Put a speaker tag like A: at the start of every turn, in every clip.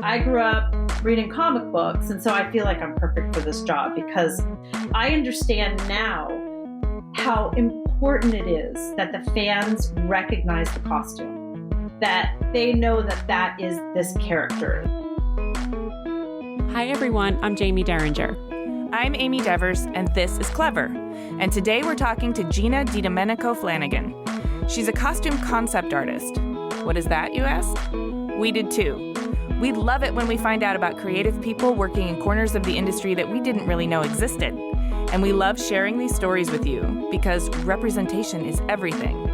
A: I grew up reading comic books, and so I feel like I'm perfect for this job because I understand now how important it is that the fans recognize the costume, that they know that that is this character.
B: Hi everyone, I'm Jamie Derringer.
C: I'm Amy Devers, and this is Clever. And today we're talking to Gina DeDomenico Flanagan. She's a costume concept artist. What is that, you ask? We did too. We love it when we find out about creative people working in corners of the industry that we didn't really know existed. And we love sharing these stories with you because representation is everything.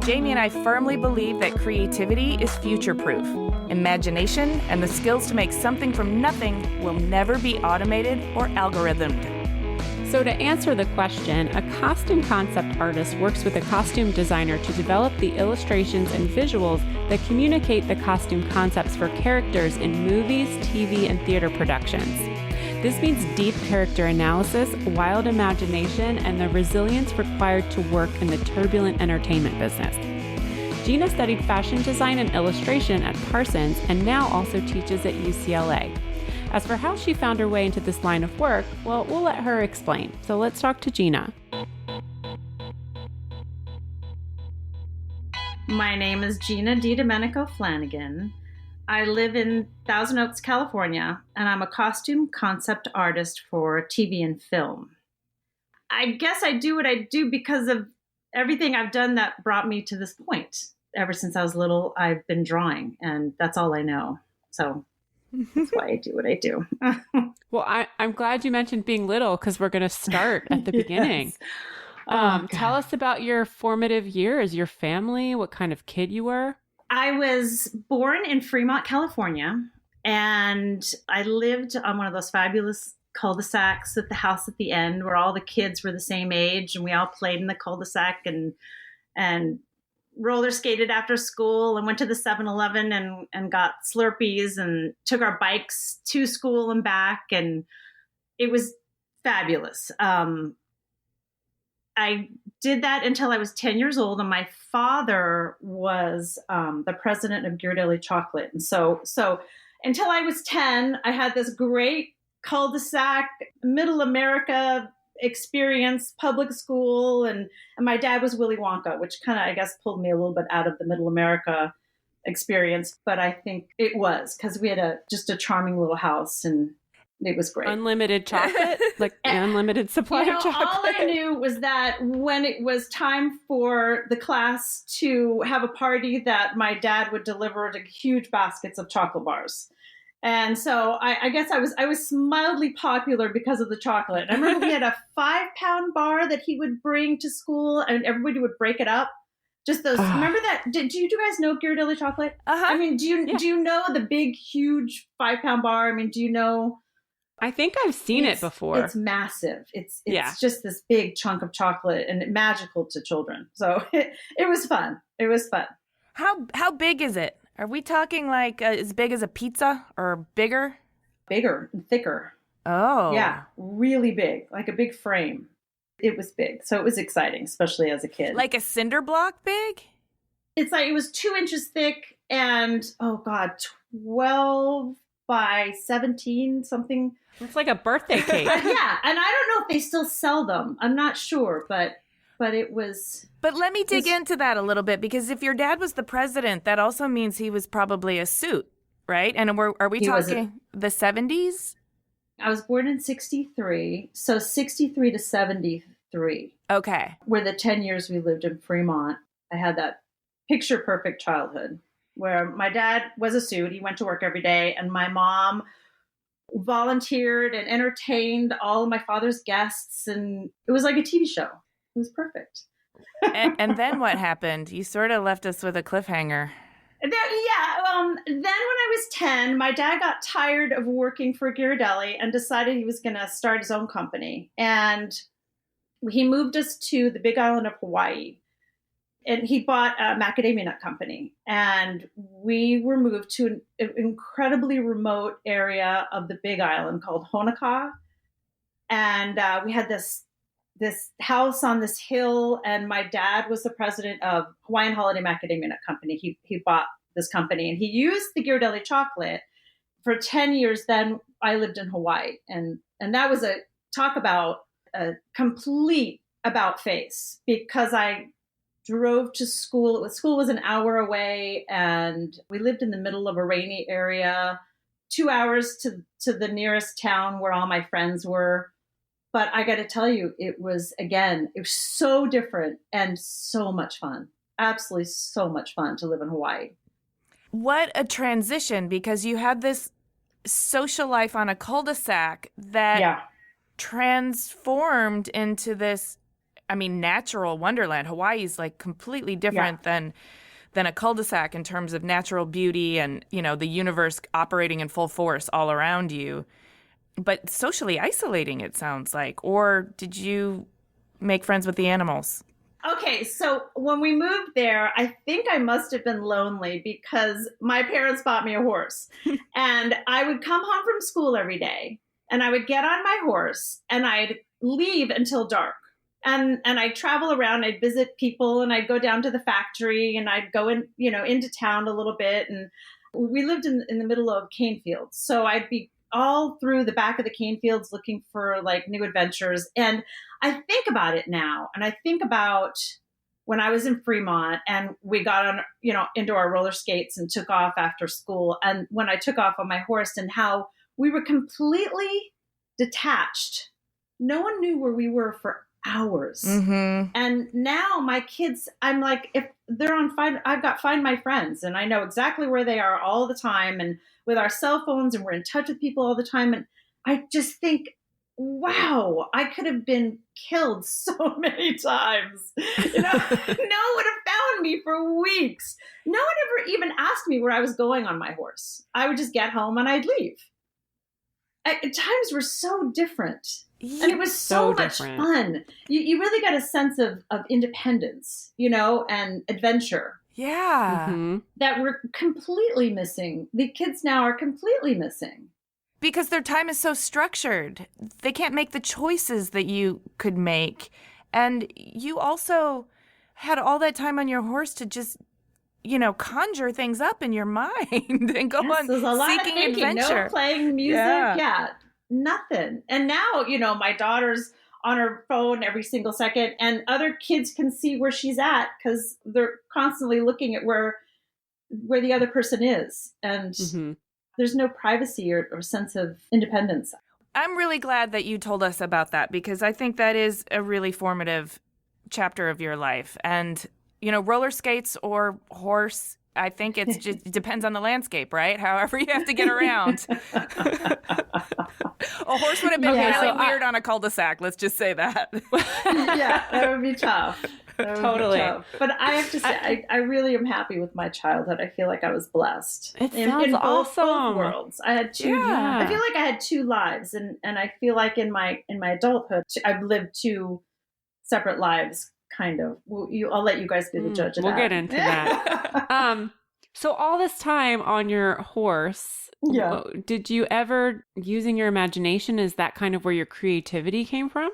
C: Jamie and I firmly believe that creativity is future-proof. Imagination and the skills to make something from nothing will never be automated or algorithmed.
B: So to answer the question, a costume concept artist works with a costume designer to develop the illustrations and visuals that communicate the costume concepts for characters in movies, TV, and theater productions. This means deep character analysis, wild imagination, and the resilience required to work in the turbulent entertainment business. Gina studied fashion design and illustration at Parsons and now also teaches at UCLA. As for how she found her way into this line of work, well, we'll let her explain. So let's talk to Gina.
A: My name is Gina DeDomenico Flanagan. I live in Thousand Oaks, California, and I'm a costume concept artist for TV and film. I guess I do what I do because of everything I've done that brought me to this point. Ever since I was little, I've been drawing, and that's all I know. So that's why I do what I do.
B: Well, I'm glad you mentioned being little because we're going to start at the beginning.
A: Yes.
B: Tell us about your formative years, your family, what kind of kid you were.
A: I was born in Fremont, California, and I lived on one of those fabulous cul-de-sacs with the house at the end where all the kids were the same age, and we all played in the cul-de-sac and roller skated after school and went to the 7-Eleven and got Slurpees and took our bikes to school and back. And it was fabulous. I did that until I was 10 years old. And my father was the president of Ghirardelli Chocolate. And so until I was 10, I had this great cul-de-sac, middle America experience, public school, and my dad was Willy Wonka, which kind of, I guess, pulled me a little bit out of the middle America experience. But I think it was because we had just a charming little house, and it was great.
B: Unlimited chocolate, like unlimited supply of chocolate.
A: All I knew was that when it was time for the class to have a party, that my dad would deliver huge baskets of chocolate bars. And so I guess I was mildly popular because of the chocolate. I remember we had a 5-pound bar that he would bring to school, and everybody would break it up. Just those. Remember that? Do you guys know Ghirardelli Chocolate?
C: Uh-huh.
A: I mean, do you know the big, huge 5-pound bar? I mean, do you know?
B: I think I've seen it before.
A: It's massive. It's just this big chunk of chocolate and magical to children. So it was fun. It was fun.
C: How big is it? Are we talking like as big as a pizza or bigger?
A: Bigger and thicker.
C: Oh.
A: Yeah, really big, like a big frame. It was big. So it was exciting, especially as a kid.
C: Like a cinder block big?
A: It's like it was 2 inches thick and, 12 by 17, something.
B: It's like a birthday cake.
A: Yeah, and I don't know if they still sell them. I'm not sure, but it was...
C: But let me dig into that a little bit, because if your dad was the president, that also means he was probably a suit, right? And are we talking the 70s?
A: I was born in 63, so 63 to 73.
C: Okay.
A: Were the 10 years we lived in Fremont. I had that picture-perfect childhood where my dad was a suit. He went to work every day, and my mom volunteered and entertained all of my father's guests, and it was like a TV show. It was perfect.
C: And then what happened? You sort of left us with a cliffhanger.
A: Then when I was 10, my dad got tired of working for Ghirardelli and decided he was going to start his own company. And he moved us to the Big Island of Hawaii. And he bought a macadamia nut company. And we were moved to an incredibly remote area of the Big Island called Honokaa. And we had this house on this hill, and my dad was the president of Hawaiian Holiday Macadamia Nut Company. He bought this company, and he used the Ghirardelli chocolate for 10 years, then I lived in Hawaii. And that was talk about a complete about face, because I drove to school. School was an hour away, and we lived in the middle of a rainy area, 2 hours to the nearest town where all my friends were. But I got to tell you, it was so different and so much fun. Absolutely so much fun to live in Hawaii.
C: What a transition, because you had this social life on a cul-de-sac that transformed into this, natural wonderland. Hawaii's like completely different than a cul-de-sac in terms of natural beauty and, the universe operating in full force all around you. But socially isolating, it sounds like. Or did you make friends with the animals?
A: Okay, so when we moved there, I think I must have been lonely because my parents bought me a horse. And I would come home from school every day, and I would get on my horse, and I'd leave until dark. And I'd travel around, I'd visit people, and I'd go down to the factory, and I'd go in, into town a little bit. And we lived in the middle of cane fields. So I'd be all through the back of the cane fields looking for like new adventures. And I think about it now, and I think about when I was in Fremont and we got on, into our roller skates and took off after school. And when I took off on my horse, and how we were completely detached. No one knew where we were for hours. Mm-hmm. And now my kids, I'm like, if they're on I've got Find My Friends, and I know exactly where they are all the time, and with our cell phones, and we're in touch with people all the time. And I just think, wow, I could have been killed so many times. No one would have found me for weeks. No one ever even asked me where I was going on my horse. I would just get home and I'd leave. Times were so different. And it was so much fun. You really got a sense of independence, and adventure.
C: Yeah.
B: Mm-hmm.
A: That we're completely missing. The kids now are completely missing.
C: Because their time is so structured. They can't make the choices that you could make. And you also had all that time on your horse to just, conjure things up in your mind and go on
A: there's a lot
C: seeking
A: of thinking,
C: adventure.
A: No playing music. Yeah, nothing. And now, my daughter's on her phone every single second, and other kids can see where she's at because they're constantly looking at where the other person is. And there's no privacy or sense of independence.
C: I'm really glad that you told us about that, because I think that is a really formative chapter of your life. And, roller skates or horse, I think it depends on the landscape, right? However you have to get around. A horse would have been really weird on a cul-de-sac. Let's just say that.
A: Yeah, that would be tough.
B: Totally.
A: But I have to say, I really am happy with my childhood. I feel like I was blessed.
B: It sounds awesome.
A: Both worlds. I had two.
B: Yeah.
A: I feel like I had two lives, and I feel like in my adulthood, I've lived two separate lives. Kind of. I'll let you guys be the judge of that.
B: We'll get into that. So all this time on your horse, did you ever, using your imagination, is that kind of where your creativity came from?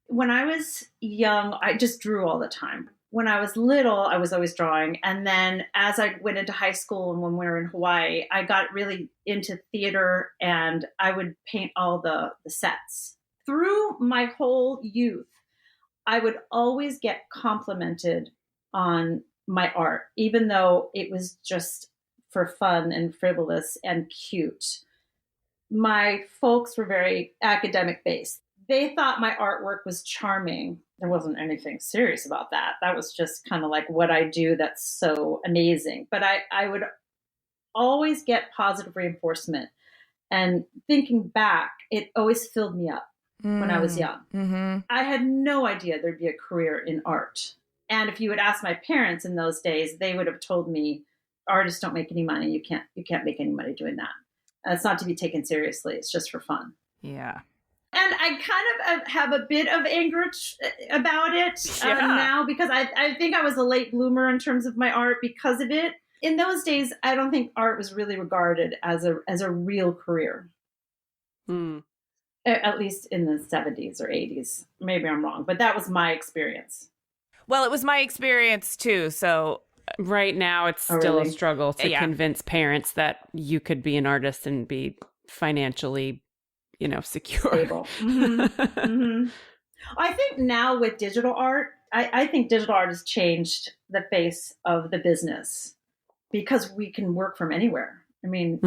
A: When I was young, I just drew all the time. When I was little, I was always drawing. And then as I went into high school and when we were in Hawaii, I got really into theater, and I would paint all the sets. Through my whole youth, I would always get complimented on my art, even though it was just for fun and frivolous and cute. My folks were very academic based. They thought my artwork was charming. There wasn't anything serious about that. That was just kind of like what I do that's so amazing. But I would always get positive reinforcement. And thinking back, it always filled me up when I was young. Mm-hmm. I had no idea there'd be a career in art. And if you had asked my parents in those days, they would have told me, artists don't make any money. You can't make any money doing that. It's not to be taken seriously. It's just for fun.
C: Yeah.
A: And I kind of have a bit of anger about it now, because I think I was a late bloomer in terms of my art because of it. In those days, I don't think art was really regarded as a real career. At least in the 70s or 80s. Maybe I'm wrong, but that was my experience.
C: Well, it was my experience too. So
B: Right now, it's
A: Oh,
B: still
A: really?
B: a struggle to
C: Yeah.
B: convince parents that you could be an artist and be financially, secure.
A: Stable. I think now with digital art, I think digital art has changed the face of the business because we can work from anywhere. I mean,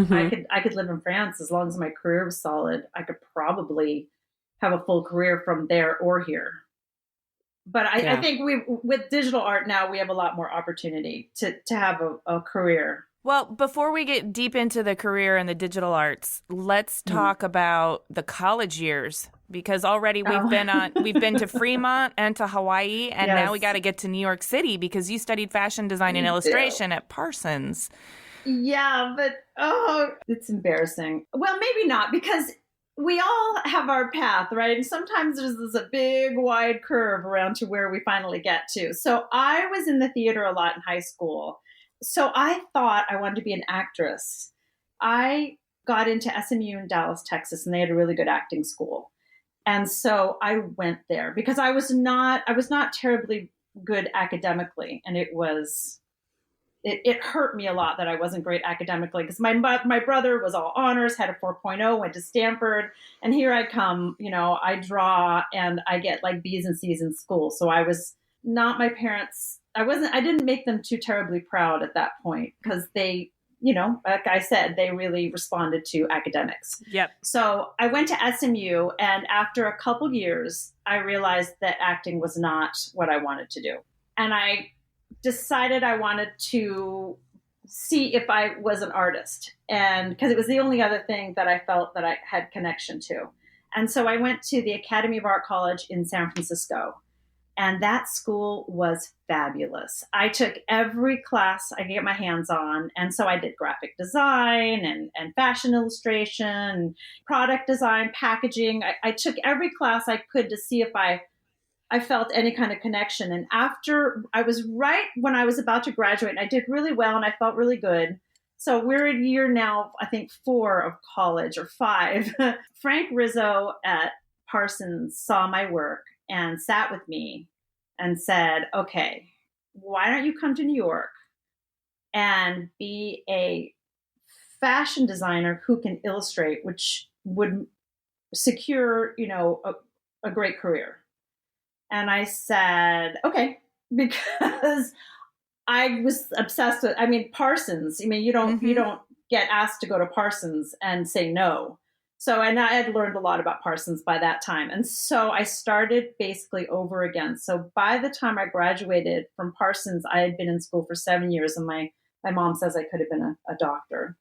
A: I could live in France as long as my career was solid. I could probably have a full career from there or here. But I think with digital art now, we have a lot more opportunity to have a career.
C: Well, before we get deep into the career in the digital arts, let's talk about the college years, because already we've been to Fremont and to Hawaii, and now we got to get to New York City because you studied fashion design and illustration at Parsons.
A: Yeah, but it's embarrassing. Well, maybe not, because we all have our path, right? And sometimes there's a big wide curve around to where we finally get to. So I was in the theater a lot in high school. So I thought I wanted to be an actress. I got into SMU in Dallas, Texas, and they had a really good acting school. And so I went there because I was not terribly good academically. And it hurt me a lot that I wasn't great academically, because my brother was all honors, had a 4.0, went to Stanford. And here I come, I draw and I get like B's and C's in school. So I was not my parents. I didn't make them too terribly proud at that point, because they, like I said, they really responded to academics.
C: Yep.
A: So I went to SMU, and after a couple years, I realized that acting was not what I wanted to do. And I decided I wanted to see if I was an artist, and because it was the only other thing that I felt that I had connection to. And so I went to the Academy of Art College in San Francisco. And that school was fabulous. I took every class I could get my hands on. And so I did graphic design and fashion illustration, product design, packaging. I took every class I could to see if I felt any kind of connection. And after, I was right when I was about to graduate, and I did really well and I felt really good. So we're in year now, I think 4 of college, or 5. Frank Rizzo at Parsons saw my work and sat with me and said, okay, why don't you come to New York and be a fashion designer who can illustrate, which would secure, a great career. And I said, okay, because I was obsessed with, Parsons. You don't get asked to go to Parsons and say no. So, and I had learned a lot about Parsons by that time. And so I started basically over again. So by the time I graduated from Parsons, I had been in school for 7 years, and my mom says I could have been a doctor.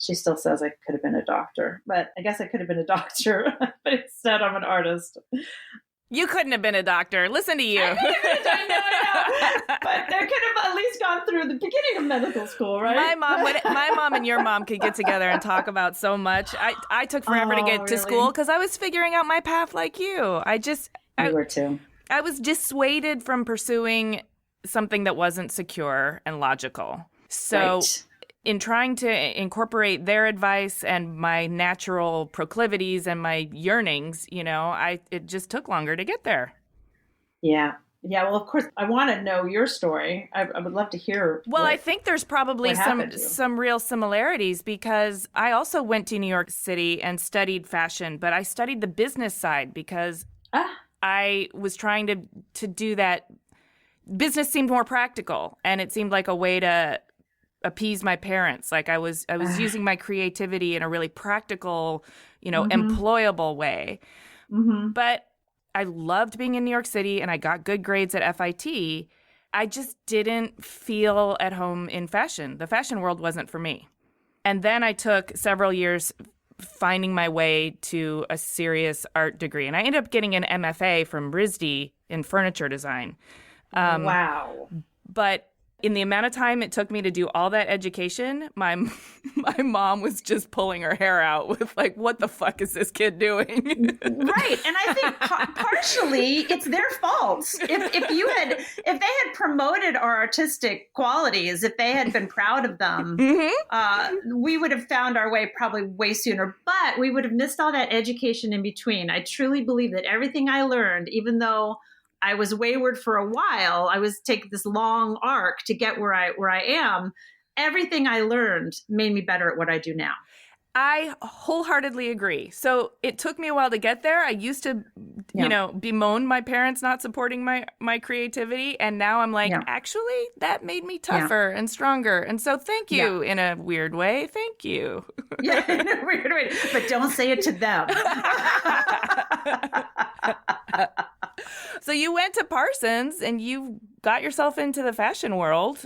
A: She still says I could have been a doctor, but I guess I could have been a doctor, but instead I'm an artist.
C: You couldn't have been a doctor. Listen to you.
A: I know. But I could have at least gone through the beginning of medical school, right?
C: My mom and your mom could get together and talk about so much. I took forever to get to school because I was figuring out my path like you.
A: I were too.
C: I was dissuaded from pursuing something that wasn't secure and logical. So in trying to incorporate their advice and my natural proclivities and my yearnings, it just took longer to get there.
A: Yeah. Yeah. Well, of course, I want to know your story. I would love to hear.
C: Well, I think there's probably some real similarities, because I also went to New York City and studied fashion, but I studied the business side because I was trying to do that. Business seemed more practical, and it seemed like a way to appease my parents. Like I was using my creativity in a really practical, employable way. Mm-hmm. But I loved being in New York City, and I got good grades at FIT. I just didn't feel at home in fashion. The fashion world wasn't for me. And then I took several years finding my way to a serious art degree. And I ended up getting an MFA from RISD in furniture design.
A: Wow.
C: But in the amount of time it took me to do all that education, my mom was just pulling her hair out with like, what the fuck is this kid doing?
A: Right. And I think partially it's their fault. If they had promoted our artistic qualities, if they had been proud of them, we would have found our way probably way sooner, but we would have missed all that education in between. I truly believe that everything I learned, even though I was wayward for a while. I was taking this long arc to get where I am. Everything I learned made me better at what I do now.
C: I wholeheartedly agree. So it took me a while to get there. I used to, bemoan my parents not supporting my creativity. And now I'm like, actually, that made me tougher and stronger. And so thank you in a weird way. Thank you.
A: Yeah, in a weird way. But don't say it to them.
C: So you went to Parsons and you got yourself into the fashion world.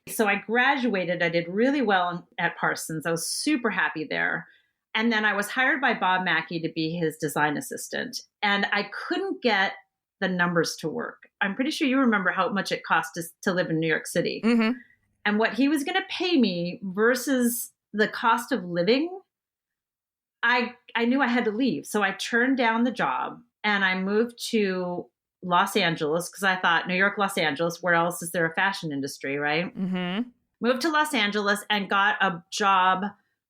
A: So I graduated. I did really well at Parsons. I was super happy there. And then I was hired by Bob Mackie to be his design assistant. And I couldn't get the numbers to work. I'm pretty sure you remember how much it cost us to live in New York City.
C: Mm-hmm.
A: And what he was going to pay me versus the cost of living, I knew I had to leave. So I turned down the job and I moved to Los Angeles because I thought New York, Los Angeles, where else is there a fashion industry, right?
C: Mm-hmm.
A: Moved to Los Angeles and got a job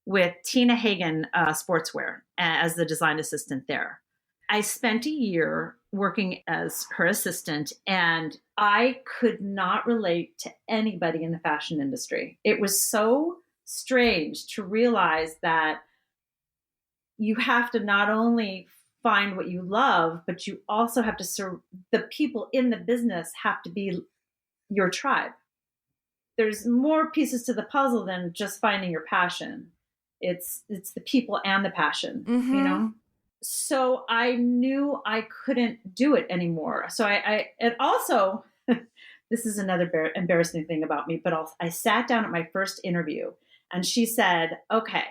A: with Tina Hagen Sportswear as the design assistant there. I spent a year working as her assistant and I could not relate to anybody in the fashion industry. It was so strange to realize that you have to not only find what you love, but you also have to serve the people in the business have to be your tribe. There's more pieces to the puzzle than just finding your passion. It's the people and the passion,
C: mm-hmm.
A: So I knew I couldn't do it anymore. So I and also, this is another embarrassing thing about me, but I sat down at my first interview and she said, okay,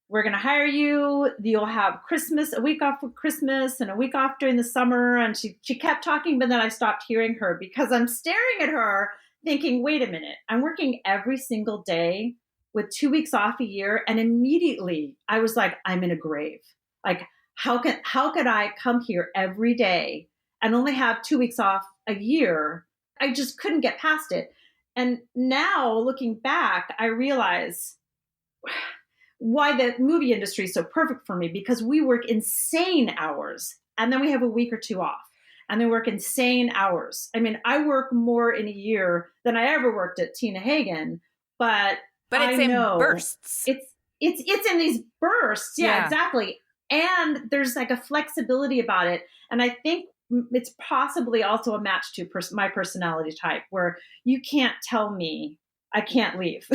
A: we're going to hire you. You'll have Christmas, a week off for Christmas and a week off during the summer. And she kept talking, but then I stopped hearing her because I'm staring at her thinking, wait a minute, I'm working every single day with 2 weeks off a year. And immediately I was like, I'm in a grave. Like, how could I come here every day and only have 2 weeks off a year? I just couldn't get past it. And now looking back, I realize why the movie industry is so perfect for me, because we work insane hours and then we have a week or two off and then work insane hours. I mean, I work more in a year than I ever worked at Tina Hagen, but
C: it's in bursts.
A: It's in these bursts. Yeah, exactly. And there's like a flexibility about it. And I think it's possibly also a match to my personality type where you can't tell me I can't leave.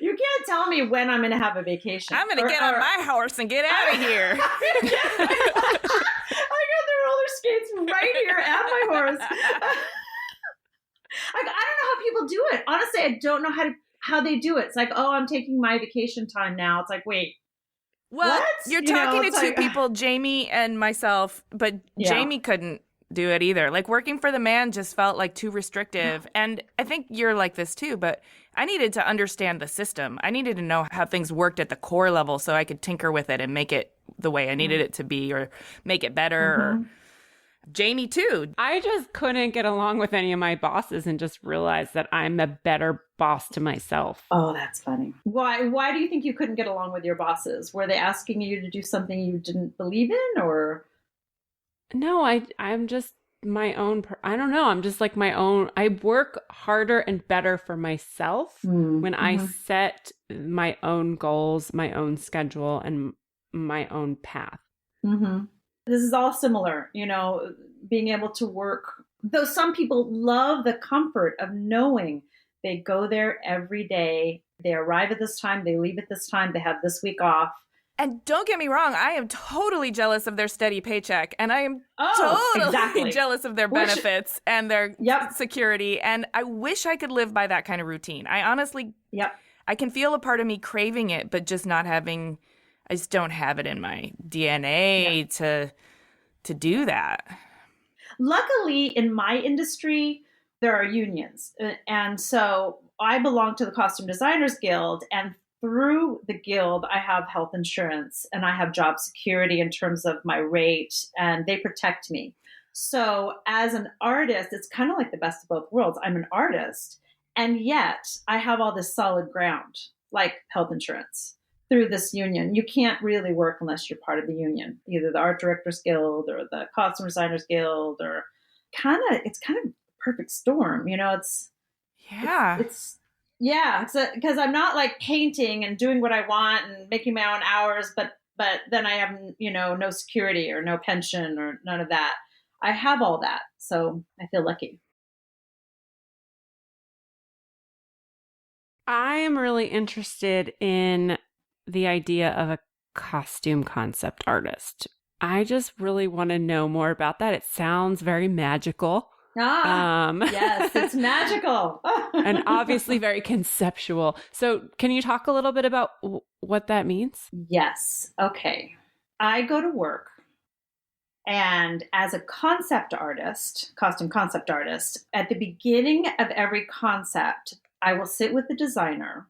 A: You can't tell me when I'm going to have a vacation.
C: I'm going to get on my horse and get out of here.
A: I got the roller skates right here at my horse. I don't know how people do it. Honestly, I don't know how they do it. It's like, oh, I'm taking my vacation time now. It's like, wait.
C: Well,
A: what?
C: You're talking to two people, Jamie and myself, but Jamie couldn't do it either. Like working for the man just felt like too restrictive. And I think you're like this too, but I needed to understand the system. I needed to know how things worked at the core level so I could tinker with it and make it the way I needed it to be or make it better.
A: Mm-hmm.
C: Or Jamie too.
B: I just couldn't get along with any of my bosses and just realized that I'm a better boss to myself.
A: Oh, that's funny. Why do you think you couldn't get along with your bosses? Were they asking you to do something you didn't believe in, or?
B: No, I'm just my own. I don't know. I'm just like my own. I work harder and better for myself when I set my own goals, my own schedule, and my own path.
A: Mm-hmm. This is all similar, being able to work. Though some people love the comfort of knowing they go there every day. They arrive at this time. They leave at this time. They have this week off.
C: And don't get me wrong, I am totally jealous of their steady paycheck. And I am totally jealous of their benefits and their security. And I wish I could live by that kind of routine. I honestly, I can feel a part of me craving it, but just not having, I just don't have it in my DNA to do that.
A: Luckily, in my industry, there are unions. And so I belong to the Costume Designers Guild, and through the guild, I have health insurance and I have job security in terms of my rate, and they protect me. So as an artist, it's kind of like the best of both worlds. I'm an artist, and yet I have all this solid ground, like health insurance. through this union. You can't really work unless you're part of the union, either the Art Directors Guild or the Costume Designers Guild, or it's kind of perfect storm. It's because I'm not like painting and doing what I want and making my own hours, but then I have, no security or no pension or none of that. I have all that. So I feel lucky.
B: I am really interested in the idea of a costume concept artist. I just really want to know more about that. It sounds very magical.
A: Yes, it's magical.
B: And obviously very conceptual. So can you talk a little bit about what that means?
A: Yes. Okay. I go to work, and as a concept artist, costume concept artist, at the beginning of every concept, I will sit with the designer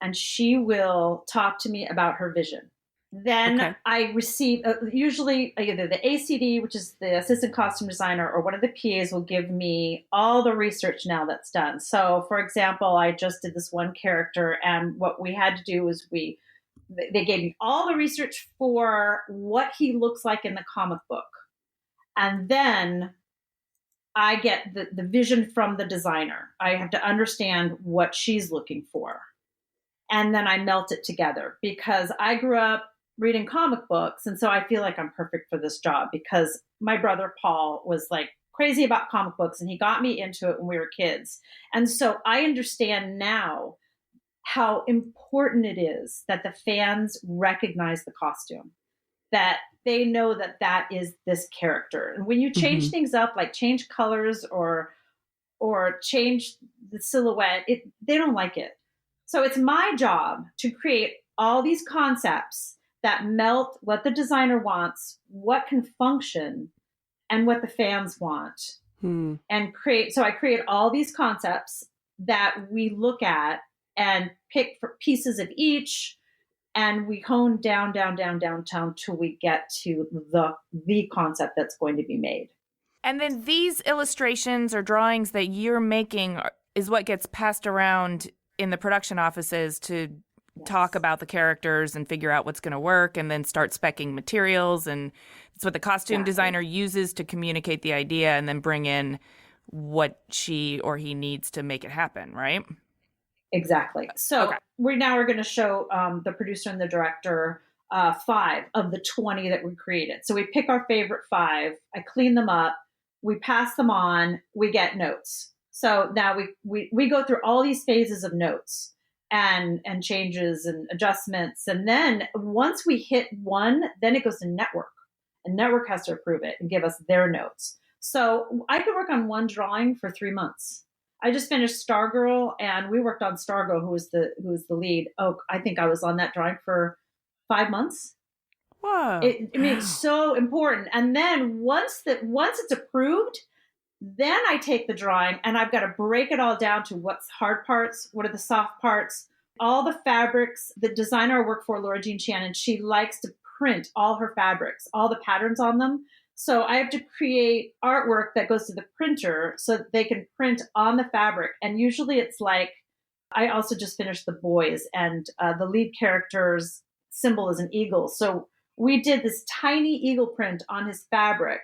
A: and she will talk to me about her vision. Then I receive usually either the ACD, which is the assistant costume designer, or one of the PAs will give me all the research now that's done. So, for example, I just did this one character, and what we had to do was they gave me all the research for what he looks like in the comic book. And then I get the vision from the designer. I have to understand what she's looking for. And then I melt it together, because I grew up reading comic books. And so I feel like I'm perfect for this job, because my brother Paul was like crazy about comic books, and he got me into it when we were kids. And so I understand now how important it is that the fans recognize the costume, that they know that is this character. And when you change things up, like change colors or change the silhouette, they don't like it. So it's my job to create all these concepts that melt what the designer wants, what can function, and what the fans want. And so I create all these concepts that we look at and pick for pieces of each, and we hone down till we get to the concept that's going to be made.
C: And then these illustrations or drawings that you're making is what gets passed around in the production offices to talk about the characters and figure out what's going to work, and then start speccing materials. And it's what the costume designer uses to communicate the idea and then bring in what she or he needs to make it happen, right?
A: Exactly. So we're going to show the producer and the director 5 of the 20 that we created. So we pick our favorite 5. I clean them up. We pass them on. We get notes. So now we go through all these phases of notes and changes and adjustments. And then once we hit one, then it goes to network. And network has to approve it and give us their notes. So I could work on one drawing for 3 months. I just finished Stargirl, and we worked on Stargirl, who was the lead. Oh, I think I was on that drawing for 5 months.
C: Whoa!
A: It's so important. And then once it's approved, then I take the drawing and I've got to break it all down to what's hard parts, what are the soft parts, all the fabrics. The designer I work for, Laura Jean Shannon, she likes to print all her fabrics, all the patterns on them. So I have to create artwork that goes to the printer so that they can print on the fabric. And usually it's like, I also just finished The Boys, and the lead character's symbol is an eagle. So we did this tiny eagle print on his fabric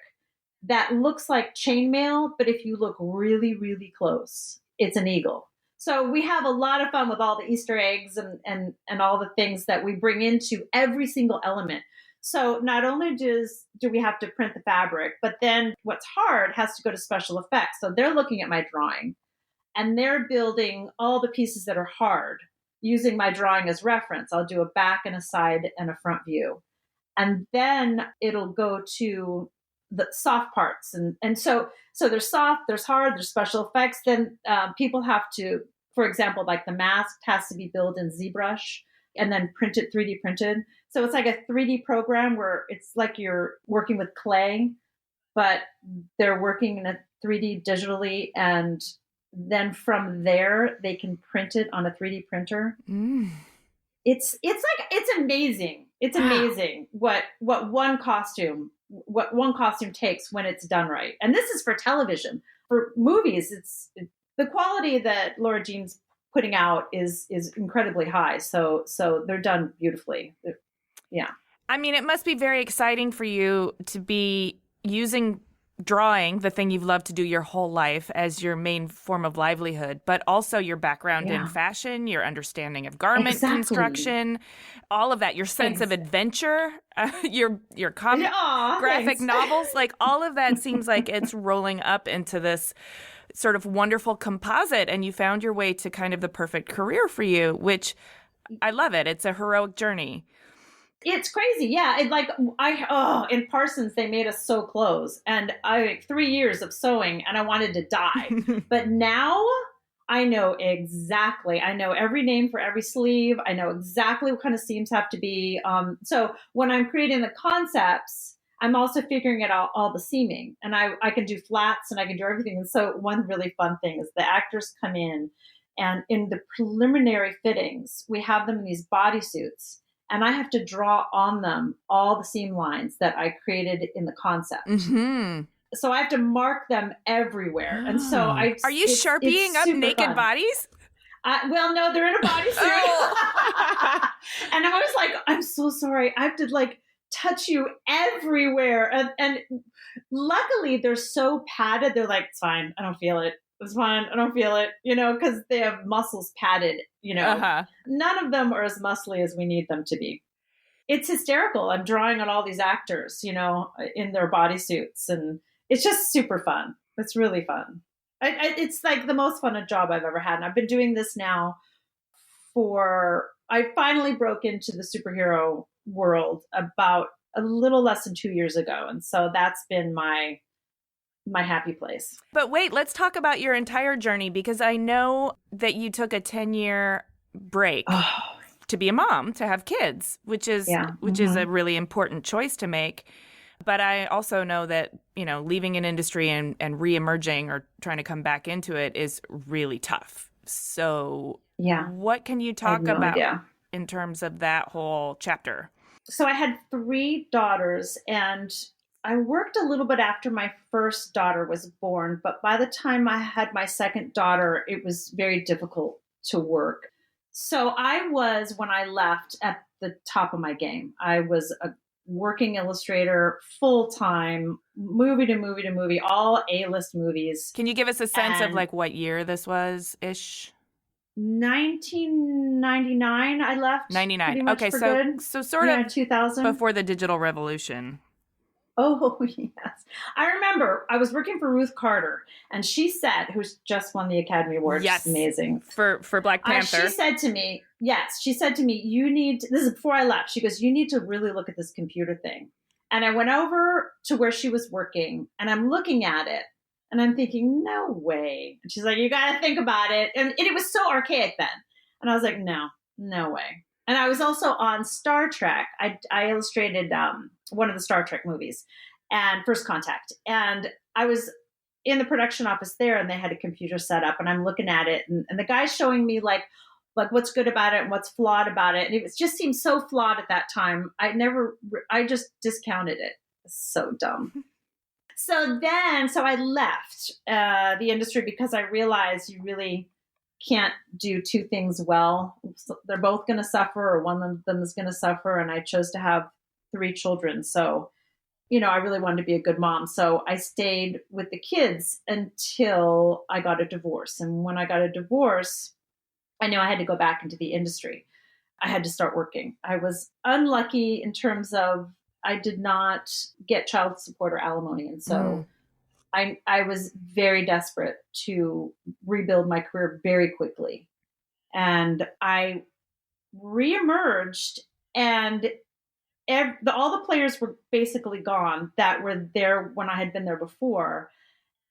A: that looks like chainmail, but if you look really, really close, it's an eagle. So we have a lot of fun with all the Easter eggs and all the things that we bring into every single element. So not only do we have to print the fabric, but then what's hard has to go to special effects. So they're looking at my drawing and they're building all the pieces that are hard using my drawing as reference. I'll do a back and a side and a front view. And then it'll go to the soft parts. And so there's soft, there's hard, there's special effects. Then people have to, for example, like the mask has to be built in ZBrush and then 3D printed. So it's like a 3D program where it's like you're working with clay, but they're working in a 3D digitally. And then from there, they can print it on a 3D printer. It's amazing. It's amazing what one costume takes when it's done right. And this is for television. For movies, it's the quality that Laura Jean's putting out is incredibly high. So they're done beautifully. Yeah.
C: I mean, it must be very exciting for you to be using drawing, the thing you've loved to do your whole life, as your main form of livelihood, but also your background in fashion, your understanding of garment construction, all of that, your sense of adventure, your graphic novels, like all of that seems like it's rolling up into this sort of wonderful composite, and you found your way to kind of the perfect career for you, which I love it. It's a heroic journey.
A: It's crazy. Yeah. In Parsons, they made us sew clothes, and 3 years of sewing, and I wanted to die. But now I know exactly. I know every name for every sleeve. I know exactly what kind of seams have to be. So when I'm creating the concepts, I'm also figuring out all the seaming, and I can do flats and I can do everything. And so one really fun thing is the actors come in, and in the preliminary fittings, we have them in these bodysuits. And I have to draw on them all the seam lines that I created in the concept. Mm-hmm. So I have to mark them everywhere. And so
C: Are you Sharpieing up naked
A: fun.
C: Bodies?
A: Well, no, they're in a bodysuit. And I'm always like, I'm so sorry. I have to touch you everywhere. And luckily they're so padded. They're like, it's fine. I don't feel it. It's fine. I don't feel it, because they have muscles padded, None of them are as muscly as we need them to be. It's hysterical. I'm drawing on all these actors, in their bodysuits, and it's just super fun. It's really fun. It's like the most fun job I've ever had. And I've been doing this now I finally broke into the superhero world about a little less than 2 years ago. And so that's been my happy place. But
C: wait, let's talk about your entire journey, because I know that you took a 10-year break to be a mom, to have kids, which is a really important choice to make. But I also know that, leaving an industry and reemerging or trying to come back into it is really tough. So what can you talk about in terms of that whole chapter?
A: So I had 3 daughters, and I worked a little bit after my first daughter was born, but by the time I had my second daughter, it was very difficult to work. So I was, when I left, at the top of my game. I was a working illustrator full-time, movie to movie to movie, all A-list movies.
C: Can you give us a sense of what year this was-ish?
A: 1999, I left.
C: 99. Okay, so sort of
A: 2000.
C: Before the digital revolution.
A: Oh, yes. I remember I was working for Ruth Carter, and she said, who's just won the Academy Award.
C: Yes.
A: Amazing.
C: For Black Panther.
A: She said to me, you need to, this is before I left. She goes, you need to really look at this computer thing. And I went over to where she was working, and I'm looking at it, and I'm thinking, no way. And she's like, you got to think about it. And it was so archaic then. And I was like, no way. And I was also on Star Trek. I illustrated one of the Star Trek movies, and First Contact. And I was in the production office there, and they had a computer set up, and I'm looking at it, and the guy's showing me like what's good about it and what's flawed about it. And it just seemed so flawed at that time. I just discounted it. So dumb. So I left the industry because I realized you really can't do 2 things well. So they're both going to suffer, or one of them is going to suffer. And I chose to have 3 children. So, I really wanted to be a good mom. So I stayed with the kids until I got a divorce. And when I got a divorce, I knew I had to go back into the industry. I had to start working. I was unlucky in terms of I did not get child support or alimony. And so I was very desperate to rebuild my career very quickly. And I reemerged, and all the players were basically gone that were there when I had been there before.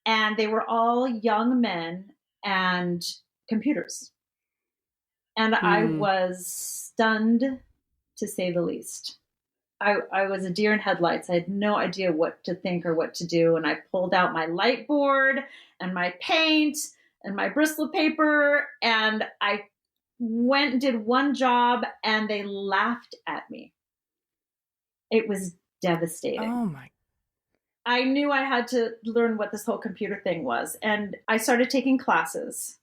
A: And they were all young men and computers. And I was stunned, to say the least. I was a deer in headlights. I had no idea what to think or what to do. And I pulled out my light board and my paint and my bristle paper. And I went and did one job, and they laughed at me. It was devastating.
C: Oh my.
A: I knew I had to learn what this whole computer thing was. And I started taking classes.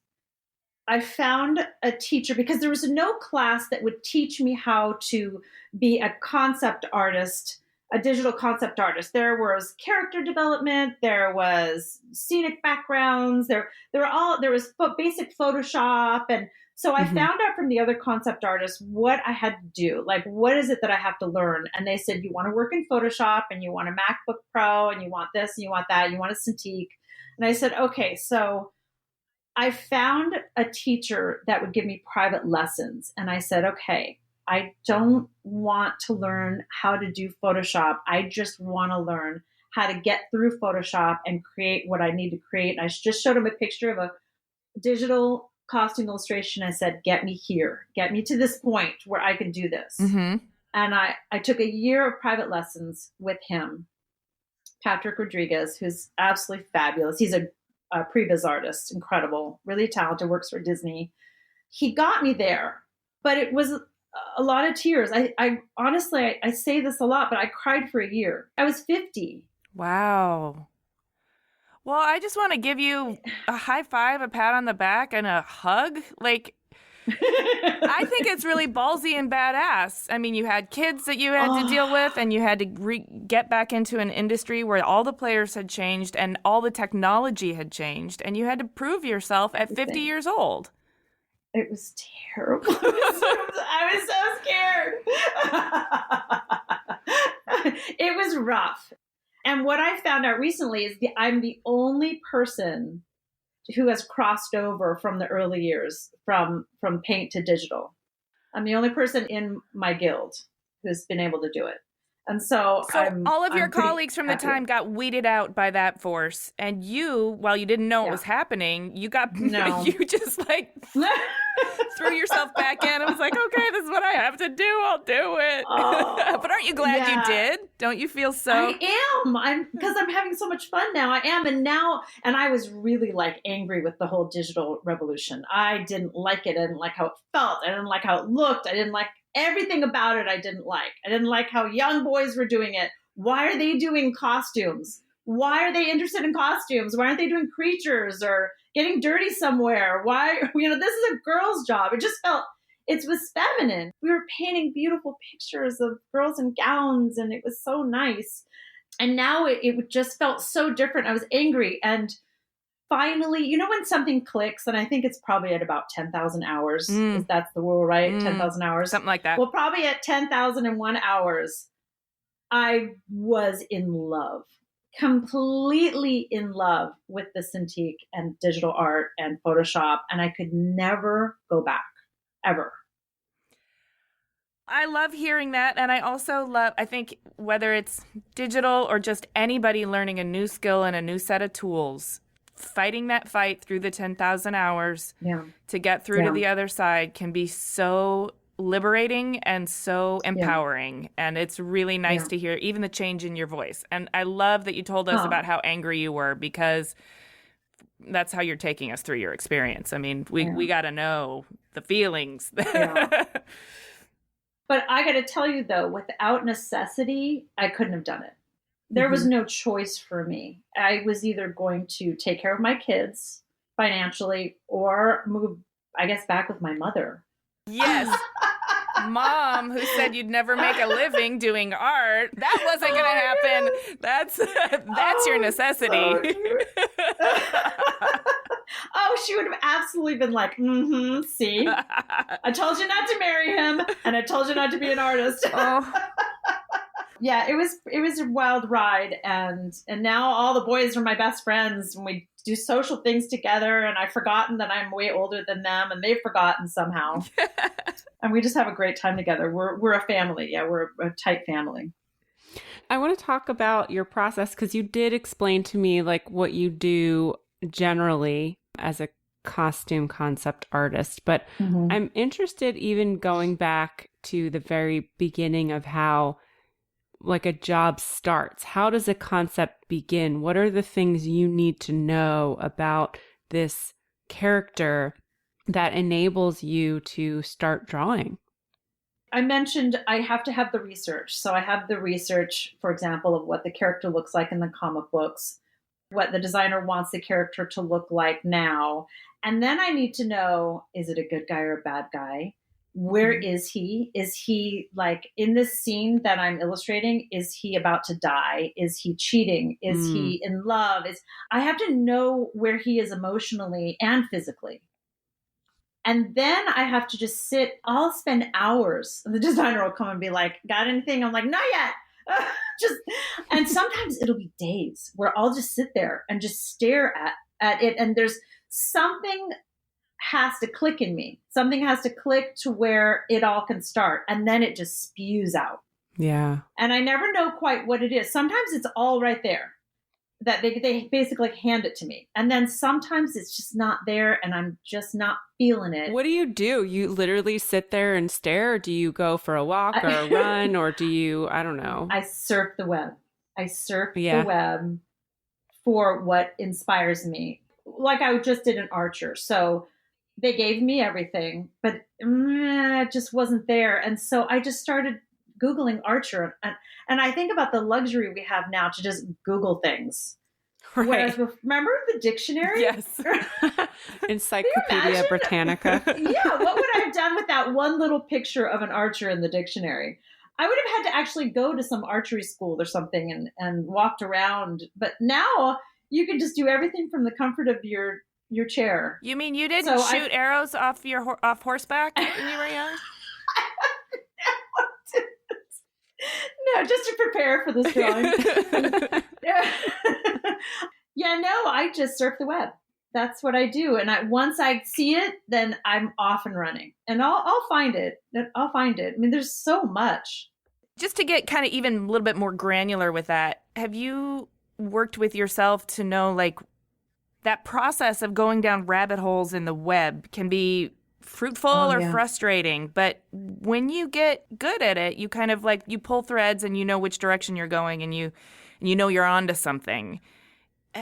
A: I found a teacher because there was no class that would teach me how to be a concept artist, a digital concept artist. There was character development, there was scenic backgrounds, there was basic Photoshop. And so I found out from the other concept artists what I had to do. Like, what is it that I have to learn? And they said, you want to work in Photoshop and you want a MacBook Pro and you want this and you want that, you want a Cintiq. And I said, okay, so I found a teacher that would give me private lessons. And I said, okay, I don't want to learn how to do Photoshop. I just want to learn how to get through Photoshop and create what I need to create. And I just showed him a picture of a digital costume illustration. I said, get me here, get me to this point where I can do this. And I took a year of private lessons with him, Patrick Rodriguez, who's absolutely fabulous. He's a previs artist, incredible, really talented, works for Disney. He got me there, but it was a lot of tears. I honestly, I say this a lot, but I cried for a year. I was 50.
C: Wow. Well, I just want to give you a high five, a pat on the back, and a hug. Like, I think it's really ballsy and badass. I mean, you had kids that you had to deal with, and you had to get back into an industry where all the players had changed and all the technology had changed, and you had to prove yourself at 50 years old.
A: It was terrible. I was so scared. It was rough. And what I found out recently is I'm the only person who has crossed over from the early years, from paint to digital. I'm the only person in my guild who's been able to do it. And so
C: all of your colleagues from the time got weeded out by that force. And you, while you didn't know what was happening, you just like threw yourself back in. I was like, okay, this is what I have to do. I'll do it. But aren't you glad you did? Don't you feel so?
A: I am. Because I'm having so much fun now. I am. And I was really like angry with the whole digital revolution. I didn't like it. I didn't like how it felt. I didn't like how it looked. I didn't like everything about it. I didn't like how young boys were doing it. Why are they doing costumes? Why are they interested in costumes? Why aren't they doing creatures or getting dirty somewhere? Why, this is a girl's job. It was feminine. We were painting beautiful pictures of girls in gowns, and it was so nice. And now it just felt so different. I was angry. And finally, when something clicks, and I think it's probably at about 10,000 hours, if that's the rule, right? 10,000 hours.
C: Something like that.
A: Well, probably at 10,001 hours, I was in love, completely in love with the Cintiq and digital art and Photoshop, and I could never go back, ever.
C: I love hearing that. And I also I think whether it's digital or just anybody learning a new skill and a new set of tools, fighting that fight through the 10,000 hours to get through to the other side can be so liberating and so empowering. And it's really nice to hear even the change in your voice. And I love that you told us about how angry you were, because that's how you're taking us through your experience. I mean, we got to know the feelings.
A: But I got to tell you, though, without necessity, I couldn't have done it. There was no choice for me. I was either going to take care of my kids financially or move, I guess, back with my mother.
C: Yes. Mom, who said you'd never make a living doing art. That wasn't going to happen. That's your necessity.
A: She would have absolutely been like, see, I told you not to marry him, and I told you not to be an artist. Yeah, it was a wild ride, and now all the boys are my best friends, and we do social things together, and I've forgotten that I'm way older than them, and they've forgotten somehow. And we just have a great time together. We're a family. Yeah, we're a tight family.
B: I want to talk about your process, because you did explain to me like what you do generally as a costume concept artist, but I'm interested even going back to the very beginning of how like a job starts. How does a concept begin? What are the things you need to know about this character that enables you to start drawing?
A: I mentioned I have to have the research. So I have the research, for example, of what the character looks like in the comic books. what the designer wants the character to look like now. And then I need to know, is it a good guy or a bad guy? Where is he? Is he like in this scene that I'm illustrating? Is he about to die? Is he cheating? Is he in love? I have to know where he is emotionally and physically. And then I have to just sit. I'll spend hours. And the designer will come and be like, got anything? I'm like, not yet. And sometimes it'll be days where I'll just sit there and just stare at it. And there's something has to click in me. Something has to click to where it all can start. And then it just spews out.
B: Yeah.
A: And I never know quite what it is. Sometimes it's all right there, that they basically hand it to me. And then sometimes it's just not there and I'm just not feeling it.
B: What do? You literally sit there and stare? Or do you go for a walk or a run? Or do you, I don't know.
A: I surf the web. I surf the web for what inspires me. Like I just did an Archer. So they gave me everything, but it just wasn't there. And so I just started Googling Archer. And I think about the luxury we have now to just Google things.
B: Right.
A: Whereas, remember the dictionary?
B: Yes. Encyclopedia Britannica.
A: Yeah. What would I have done with that one little picture of an archer in the dictionary? I would have had to actually go to some archery school or something and walked around. But now you can just do everything from the comfort of your chair.
C: You mean you didn't shoot arrows off off horseback when you were young?
A: No, just to prepare for this drawing. I just surf the web. That's what I do. And once I see it, then I'm off and running. And I'll find it. I'll find it. I mean, there's so much.
C: Just to get kind of even a little bit more granular with that, have you worked with yourself to know, like, that process of going down rabbit holes in the web can be fruitful or frustrating, but when you get good at it, you kind of like, you pull threads and you know which direction you're going and you know you're onto something.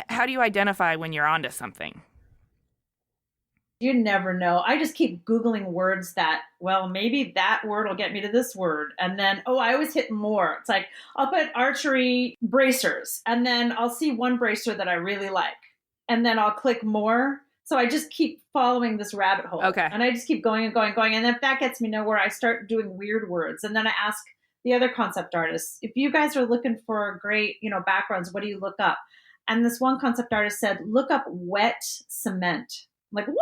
C: How do you identify when you're onto something?
A: You never know. I just keep Googling words that, well, maybe that word will get me to this word. And then, I always hit more. It's like, I'll put archery bracers and then I'll see one bracer that I really like. And then I'll click more. So I just keep following this rabbit hole.
C: Okay.
A: And I just keep going and going and going. And if that gets me nowhere, I start doing weird words. And then I ask the other concept artists, if you guys are looking for great, backgrounds, what do you look up? And this one concept artist said, look up wet cement. I'm like, what?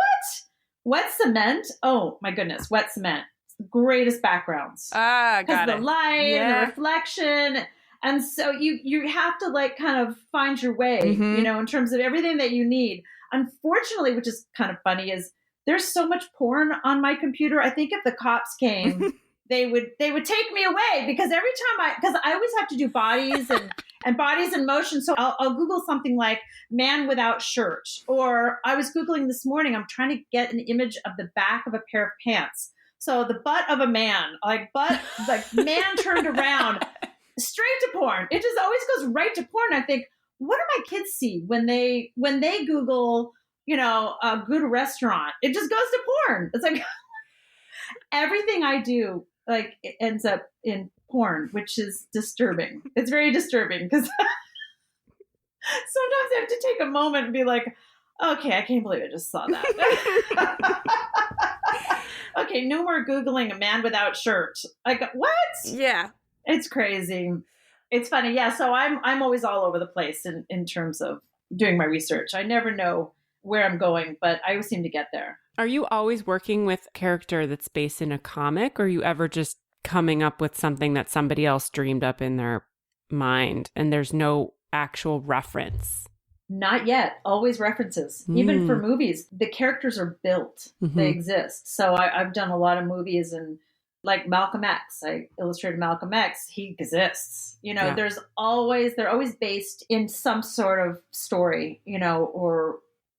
A: Wet cement? Oh my goodness, wet cement. It's the greatest backgrounds.
C: Got it.
A: Because the light and the reflection. And so you have to like kind of find your way, in terms of everything that you need. Unfortunately, which is kind of funny, is there's so much porn on my computer. I think if the cops came, they would take me away because every time because I always have to do bodies and bodies in motion. So I'll Google something like man without shirt, or I was Googling this morning, I'm trying to get an image of the back of a pair of pants. So the butt of a man, like man turned around, straight to porn. It just always goes right to porn. I think, what do my kids see when they Google, a good restaurant? It just goes to porn. It's like everything I do, like, it ends up in porn, which is disturbing. It's very disturbing because sometimes I have to take a moment and be like, okay, I can't believe I just saw that. Okay, no more Googling a man without shirt. Like, what?
C: Yeah.
A: It's crazy. It's funny. Yeah. So I'm always all over the place in terms of doing my research. I never know where I'm going, but I always seem to get there.
B: Are you always working with a character that's based in a comic, or are you ever just coming up with something that somebody else dreamed up in their mind and there's no actual reference?
A: Not yet. Always references. Even for movies, the characters are built. They exist. So I've done a lot of movies, and like Malcolm X, I illustrated Malcolm X. He exists. They're always based in some sort of story,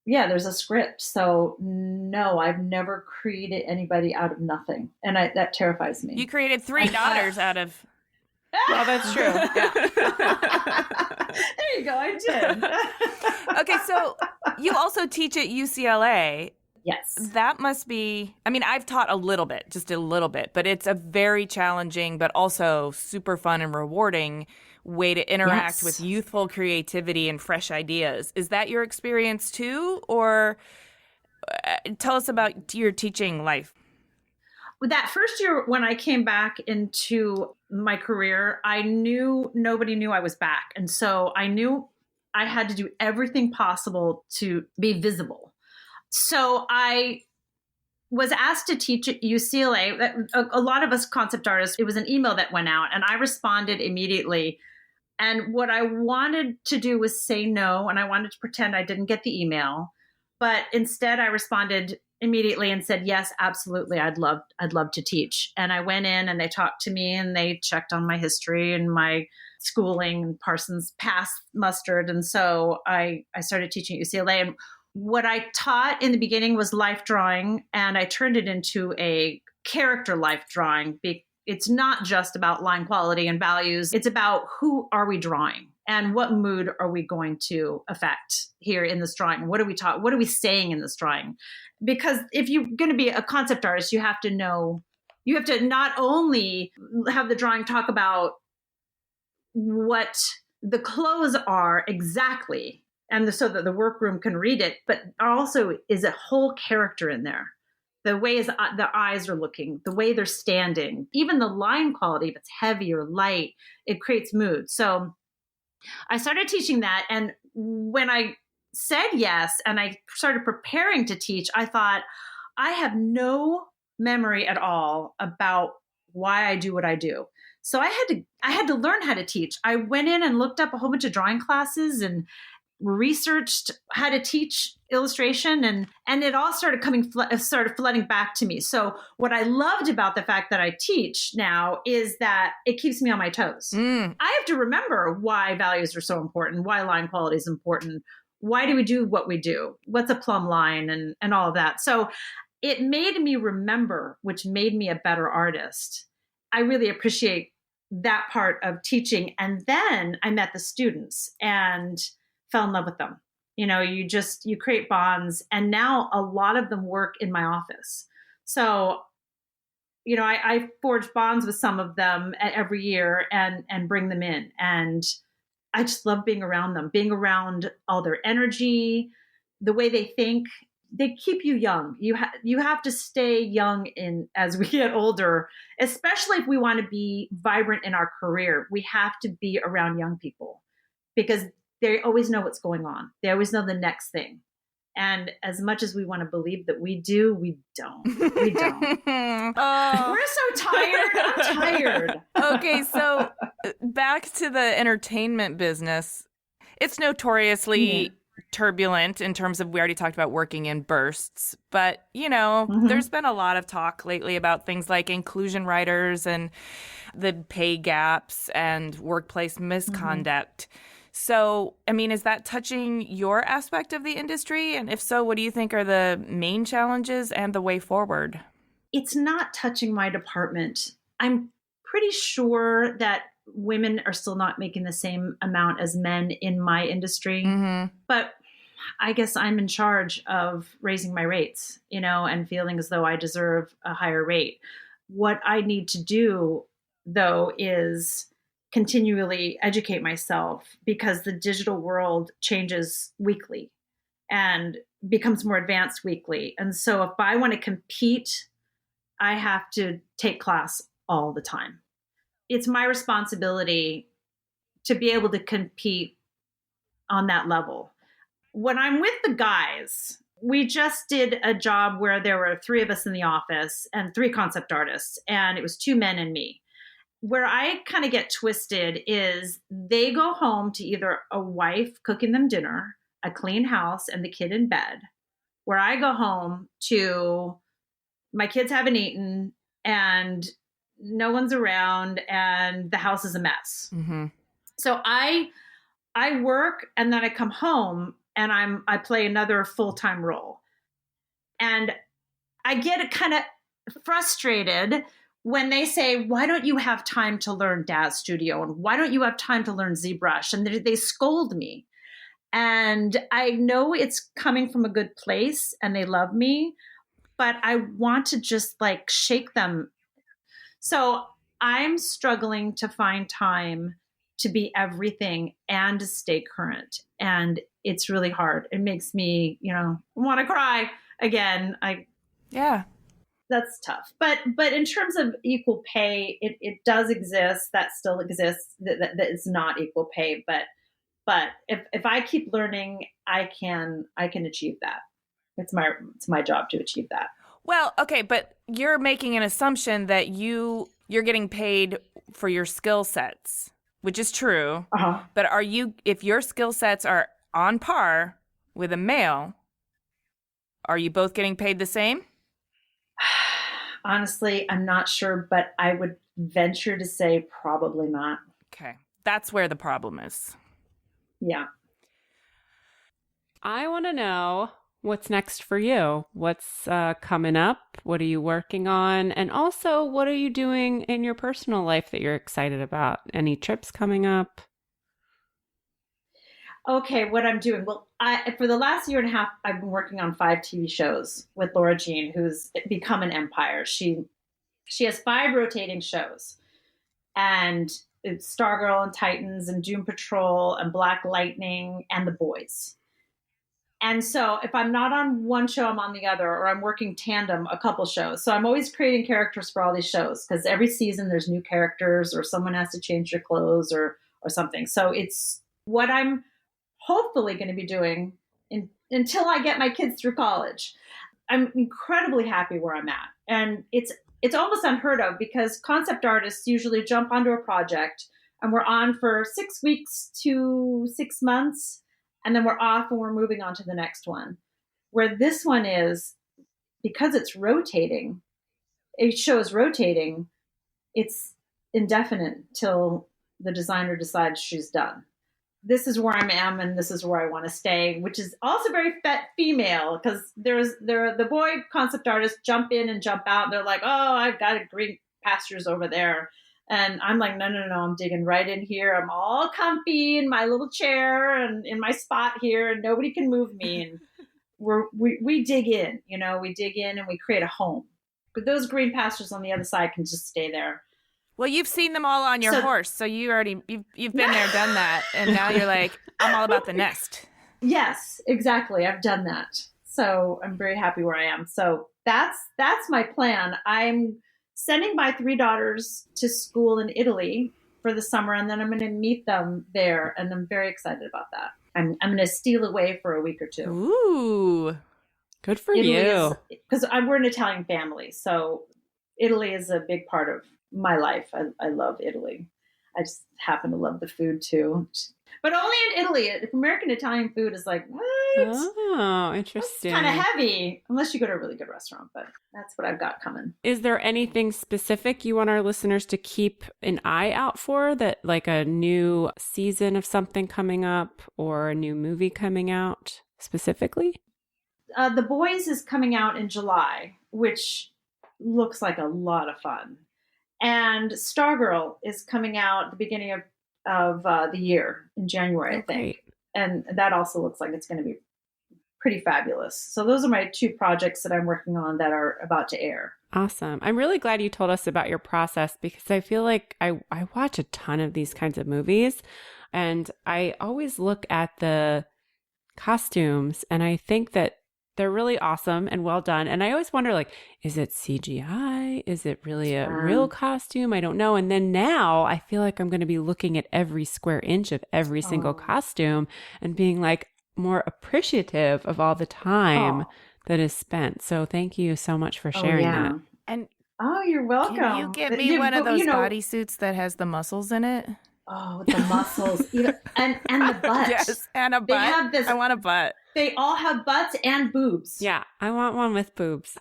A: there's a script. So no, I've never created anybody out of nothing. And that terrifies me.
C: You created 3 daughters out of...
B: Well, that's true. Yeah.
A: There you go. I did.
C: Okay, so you also teach at UCLA.
A: Yes.
C: That must be, I've taught just a little bit, but it's a very challenging, but also super fun and rewarding way to interact
A: Yes.
C: with youthful creativity and fresh ideas. Is that your experience too? Or tell us about your teaching life.
A: That first year when I came back into my career, I knew nobody knew I was back. And so I knew I had to do everything possible to be visible. So I was asked to teach at UCLA. A lot of us concept artists, it was an email that went out and I responded immediately. And what I wanted to do was say no, and I wanted to pretend I didn't get the email. But instead I responded immediately and said, yes, absolutely. I'd love to teach. And I went in and they talked to me and they checked on my history and my schooling, and Parsons passed mustard. And so I started teaching at UCLA. And what I taught in the beginning was life drawing, and I turned it into a character life drawing. It's not just about line quality and values. It's about who are we drawing and what mood are we going to affect here in this drawing? What are we saying in this drawing? Because if you're going to be a concept artist, you have to not only have the drawing talk about what the clothes are exactly, and so that the workroom can read it, but also is a whole character in there. The way the eyes are looking, the way they're standing, even the line quality, if it's heavy or light, it creates mood. So I started teaching that. And when I said yes, and I started preparing to teach, I thought, I have no memory at all about why I do what I do. So I had to learn how to teach. I went in and looked up a whole bunch of drawing classes and researched how to teach illustration, and it all started flooding back to me. So what I loved about the fact that I teach now is that it keeps me on my toes. I have to remember why values are so important, why line quality is important, why do we do what we do, what's a plumb line, and all of that. So it made me remember, which made me a better artist. I really appreciate that part of teaching. And then I met the students and fell in love with them. You create bonds, and now a lot of them work in my office. So, I forge bonds with some of them every year and bring them in. And I just love being around them, being around all their energy, the way they think. They keep you young. You have to stay young as we get older, especially if we want to be vibrant in our career. We have to be around young people because they always know what's going on. They always know the next thing. And as much as we want to believe that we do, we don't. We don't. We're so tired. I'm tired.
C: Okay, so back to the entertainment business. It's notoriously turbulent in terms of, we already talked about working in bursts, but there's been a lot of talk lately about things like inclusion writers and the pay gaps and workplace misconduct. So, is that touching your aspect of the industry? And if so, what do you think are the main challenges and the way forward?
A: It's not touching my department. I'm pretty sure that women are still not making the same amount as men in my industry. But I guess I'm in charge of raising my rates, and feeling as though I deserve a higher rate. What I need to do, though, is continually educate myself, because the digital world changes weekly and becomes more advanced weekly. And so if I want to compete, I have to take class all the time. It's my responsibility to be able to compete on that level. When I'm with the guys, we just did a job where there were 3 of us in the office and 3 concept artists, and it was 2 men and me. Where I kind of get twisted is they go home to either a wife cooking them dinner, a clean house, and the kid in bed. Where I go home to my kids haven't eaten and no one's around and the house is a mess. So I work, and then I come home and I play another full-time role. And I get kind of frustrated when they say, why don't you have time to learn Daz Studio? And why don't you have time to learn ZBrush? And they scold me. And I know it's coming from a good place and they love me, but I want to just shake them. So I'm struggling to find time to be everything and to stay current. And it's really hard. It makes me, want to cry again.
C: Yeah.
A: That's tough. But in terms of equal pay, it does exist. That still exists. That it's not equal pay. But if I keep learning, I can achieve that. It's my job to achieve that.
C: Well, okay, but you're making an assumption that you're getting paid for your skill sets, which is true.
A: Uh-huh.
C: But if your skill sets are on par with a male, are you both getting paid the same?
A: Honestly, I'm not sure, but I would venture to say probably not.
C: Okay. That's where the problem is.
A: Yeah.
B: I want to know what's next for you. What's coming up? What are you working on? And also, what are you doing in your personal life that you're excited about? Any trips coming up?
A: Okay, what I'm doing. Well, for the last year and a half, I've been working on 5 TV shows with Laura Jean, who's become an empire. She has 5 rotating shows, and it's Stargirl and Titans and Doom Patrol and Black Lightning and The Boys. And so if I'm not on one show, I'm on the other, or I'm working tandem a couple shows. So I'm always creating characters for all these shows, because every season there's new characters, or someone has to change their clothes or something. So it's what I'm hopefully going to be doing until I get my kids through college. I'm incredibly happy where I'm at. And it's almost unheard of, because concept artists usually jump onto a project and we're on for 6 weeks to 6 months, and then we're off and we're moving on to the next one. Where this one is, because it's rotating, each show is rotating, it's indefinite till the designer decides she's done. This is where I am, and this is where I want to stay, which is also very female, because the boy concept artists jump in and jump out. And they're like, oh, I've got a green pastures over there. And I'm like, no, I'm digging right in here. I'm all comfy in my little chair and in my spot here, and nobody can move me. And we dig in, we dig in and we create a home. But those green pastures on the other side can just stay there.
C: Well, you've seen them all on your horse, so you've been there, done that, and now you're like, I'm all about the nest.
A: Yes, exactly. I've done that. So I'm very happy where I am. So that's my plan. I'm sending my 3 daughters to school in Italy for the summer, and then I'm going to meet them there, and I'm very excited about that. I'm going to steal away for a week or 2.
B: Ooh, good for you.
A: Because we're an Italian family, so Italy is a big part of my life. I love Italy. I just happen to love the food too, but only in Italy. American Italian food is like, what?
B: Oh, interesting.
A: Kind of heavy, unless you go to a really good restaurant. But that's what I've got coming.
B: Is there anything specific you want our listeners to keep an eye out for, that like a new season of something coming up or a new movie coming out specifically?
A: The Boys is coming out in July, which looks like a lot of fun. And Stargirl is coming out at the beginning of the year in January, I think.
B: Great.
A: And that also looks like it's going to be pretty fabulous. So those are my 2 projects that I'm working on that are about to air.
B: Awesome. I'm really glad you told us about your process, because I feel like I watch a ton of these kinds of movies, and I always look at the costumes and I think that they're really awesome and well done. And I always wonder, like, is it CGI? Is it really a real costume? I don't know. And then now I feel like I'm going to be looking at every square inch of every single costume and being like more appreciative of all the time that is spent. So thank you so much for sharing that.
C: And
A: you're welcome.
C: Can you get me one of those bodysuits that has the muscles in it?
A: Oh, the muscles, and the butt.
C: Yes, and a butt. I want a butt.
A: They all have butts and boobs.
B: Yeah, I want one with boobs.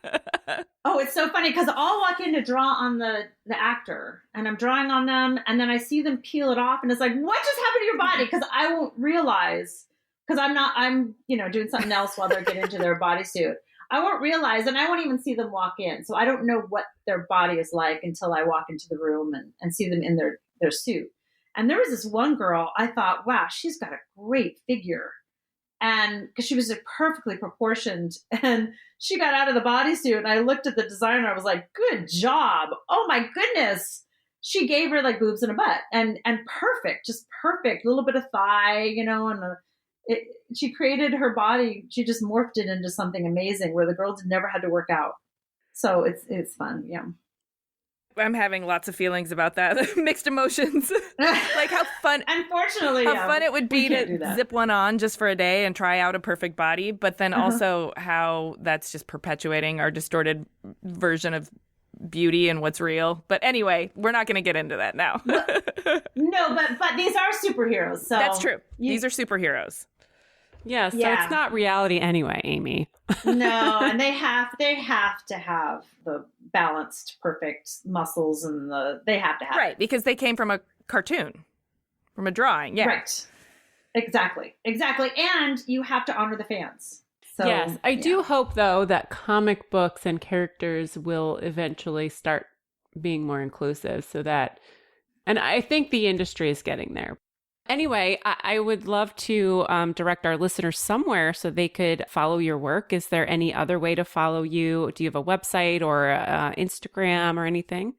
A: Oh, it's so funny, because I'll walk in to draw on the actor, and I'm drawing on them, and then I see them peel it off, and it's like, what just happened to your body? Because I won't realize, because I'm doing something else while they're getting into their bodysuit. I won't realize, and I won't even see them walk in. So I don't know what their body is like until I walk into the room and see them in their suit. And there was this one girl, I thought, wow, she's got a great figure. And because she was perfectly proportioned, and she got out of the bodysuit, and I looked at the designer, I was like, good job. Oh my goodness. she gave her like boobs and a butt and perfect, just perfect, little bit of thigh, and she created her body. She just morphed it into something amazing where the girl never had to work out. So it's fun. Yeah.
C: I'm having lots of feelings about that. Mixed emotions. Like how fun.
A: Unfortunately,
C: how fun it would be to zip one on just for a day and try out a perfect body, but then also how that's just perpetuating our distorted version of beauty and what's real. But anyway, we're not going to get into that now.
A: No, but these are superheroes. So
C: that's true. These are superheroes.
B: Yeah, so it's not reality anyway, Amy.
A: No, and they have to have the balanced, perfect muscles, and they have to have
C: right, because they came from a cartoon, from a drawing. Yeah,
A: right. Exactly, and you have to honor the fans. So,
B: yes, I do hope though that comic books and characters will eventually start being more inclusive, so that, and I think the industry is getting there. Anyway, I would love to direct our listeners somewhere so they could follow your work. Is there any other way to follow you? Do you have a website or Instagram or anything?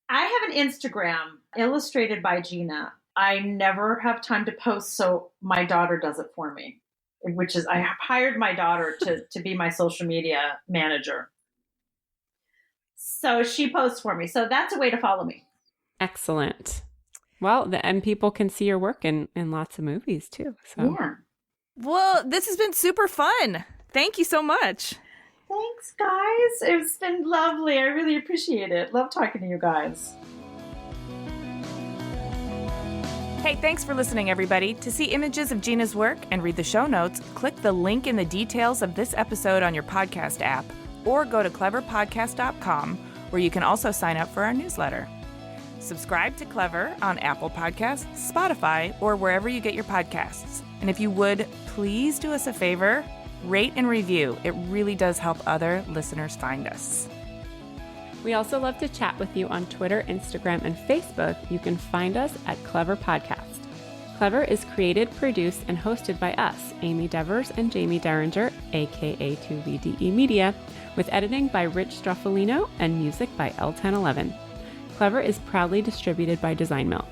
A: I have an Instagram, illustrated by Gina. I never have time to post, so my daughter does it for me, which is I have hired my daughter to be my social media manager. So she posts for me. So that's a way to follow me.
B: Excellent. Well, and people can see your work in lots of movies too. So.
A: Yeah.
C: Well, this has been super fun. Thank you so much.
A: Thanks, guys. It's been lovely. I really appreciate it. Love talking to you guys.
C: Hey, thanks for listening, everybody. To see images of Gina's work and read the show notes, click the link in the details of this episode on your podcast app, or go to cleverpodcast.com, where you can also sign up for our newsletter. Subscribe to Clever on Apple Podcasts, Spotify, or wherever you get your podcasts. And if you would, please do us a favor, rate and review. It really does help other listeners find us.
B: We also love to chat with you on Twitter, Instagram, and Facebook. You can find us at Clever Podcast. Clever is created, produced, and hosted by us, Amy Devers and Jamie Derringer, aka 2VDE Media, with editing by Rich Stroffolino and music by L1011. Clever is proudly distributed by Design Milk.